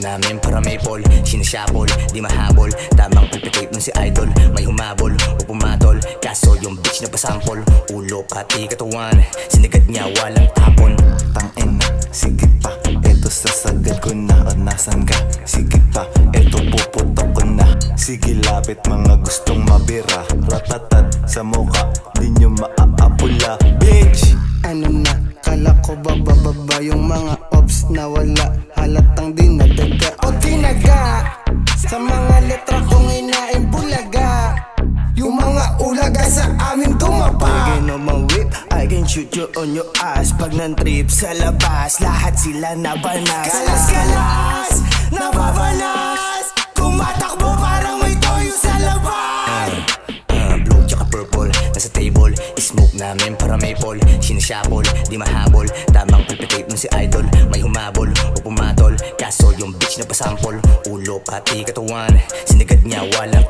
namin para may pol. Sinashabol, di mahabol. Tamang palpitate nun si idol. May humabol o pumatol, kaso yung bitch na pasampol. Ulo pati katawan, sinigad niya walang tapon. Tangina, sige pa, eto sasagad ko na. O nasan ka? Sige pa, eto puputok ko na. Sige lapit mga gustong mabira. Ratatat sa muka, di nyo maaapula. Bitch! Ano na, kala ko bababa yung mga ops na wala halatang dinadaga o tinaga. Sa mga letra kong inaimbulaga, yung mga ulaga sa amin tumapa. I can on my whip, I can shoot you on your ass. Pag nan-trip sa labas, lahat sila nabanas. Kalas-kalas, nababanas, kumatakbo parang may toyo sa labas. Blue tsaka purple, nasa table. Smoke namin para may pol. Sinashabol, di mahabol. Tamang palpitate nun si idol. May humabol o pumatol, kaso yung bitch na pasampol. Ulo pati katawan, sinigad niya walang